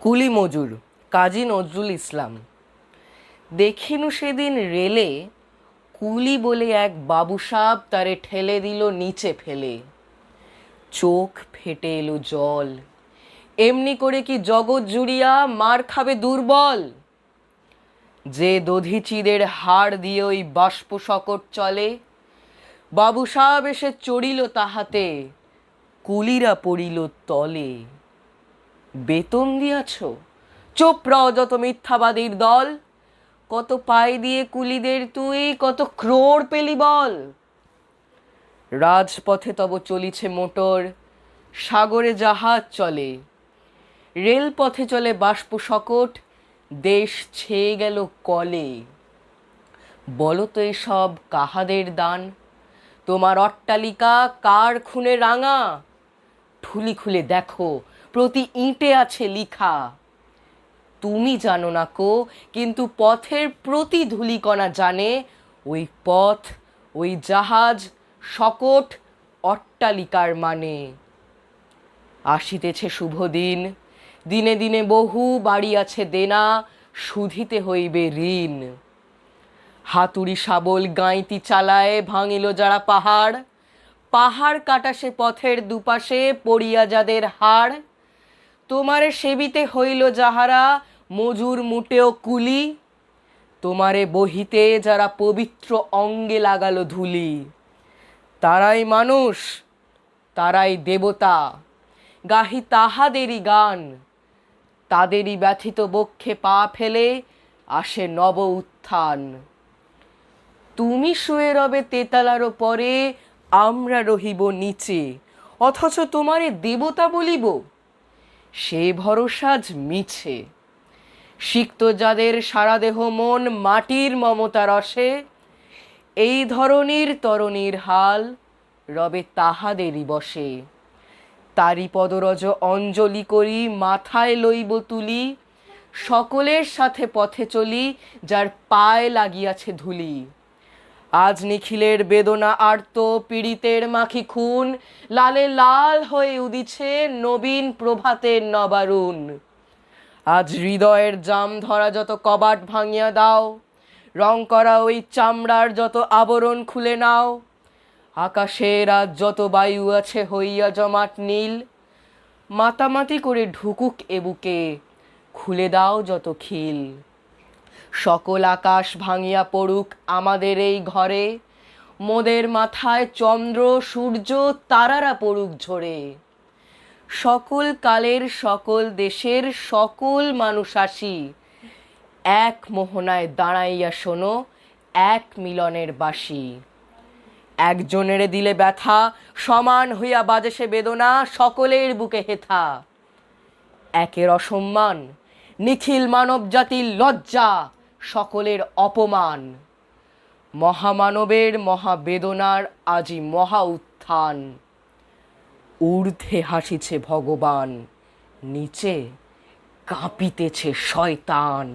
কুলি মজুর কাজী নজরুল ইসলাম। দেখিনু সেদিন রেলে কুলি বলে এক বাবুসাব তারে ঠেলে দিল নিচে ফেলে। চোখ ফেটে এলো জল, এমনি করে কি জগৎ জুড়িয়া মার খাবে দুর্বল। যে দধিচিদের হাড় দিয়ে ওই বাষ্প শকট চলে, বাবুসাব এসে চড়িল তাহাতে, কুলিরা পড়িল তলে। বেতন দিয়াছ? চোপ রও যত মিথ্যাবাদীর দল, কত পাই দিয়ে কুলিদের তুই কত ক্রোড় পেলি বল। রাজপথে তব চলিছে মোটর, সাগরে জাহাজ চলে, রেলপথে চলে বাষ্প শকট, দেশ ছেয়ে গেল কলে। বলো তো এসব কাহাদের দান? তোমার অট্টালিকা কার খুনে রাঙা? ঠুলি খুলে দেখো, প্রতি ইঁটে আছে লিখা। তুমি জানো না কো, কিন্তু পথের প্রতি ধূলিকণা জানে ওই পথ, ওই জাহাজ, শকট, অট্টালিকার মানে। আসিতেছে শুভ দিন, দিনে দিনে বহু বাড়ি আছে দেনা, শুধিতে হইবে ঋণ। হাতুড়ি শাবল গাঁইতি চালায় ভাঙিল যারা পাহাড়, পাহাড় কাটা সে পথের দুপাশে পড়িয়া যাদের হাড়। তোমারে সেবিতে হইল যাহারা মজুর মুটেও কুলি, তোমারে বহিতে যারা পবিত্র অঙ্গে লাগালো ধুলি। তারাই মানুষ, তারাই দেবতা, গাহি তাহাদেরই গান। তাদেরই ব্যথিত বক্ষে পা ফেলে আসে নব উত্থান। তুমি শুয়ে রবে তেতালারও পরে, আমরা রহিব নিচে, অথচ তোমারে দেবতা বলিব, সে ভরসা আজ মিছে। সিক্ত যাদের সারা দেহ মন মাটির মমতা রসে, এই ধরনীর তরণীর হাল রবে তাহাদেরই বসে। তারি পদরজ অঞ্জলি করি মাথায় লইব তুলি, সকলের সাথে পথে চলি যার পায়ে লাগিয়াছে ধুলি। আজ নিখিলের বেদনা আর্ত পীড়িতের মাখি খুন, লালে লাল হয়ে উদিছে নবীন প্রভাতের নবারুণ। আজ হৃদয়ের জাম ধরা যত কবাট ভাঙিয়া দাও, রং করা ওই চামড়ার যত আবরণ খুলে নাও। আকাশের আজ যত বায়ু আছে হইয়া জমাট নীল, মাতামাতি করে ঢুকুক এ বুকে, খুলে দাও যত খিল। সকল আকাশ ভাঙিয়া পড়ুক আমাদের এই ঘরে, মোদের মাথায় চন্দ্র সূর্য তারারা পড়ুক ঝরে। সকল কালের সকল দেশের সকল মানুষ আসি, এক মোহনায় দাঁড়াইয়া শোনো এক মিলনের বাঁশি। একজনের দিলে ব্যথা, সমান হইয়া বাজে সে বেদনা সকলের বুকে হেথা। একের অসম্মান, নিখিল মানব জাতির লজ্জা, সকলের অপমান। মহামানবের মহাবেদনার আজি মহা উত্থান। ঊর্ধ্বে হাসিছে ভগবান, নিচে কাঁপিতেছে শয়তান।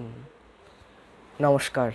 নমস্কার।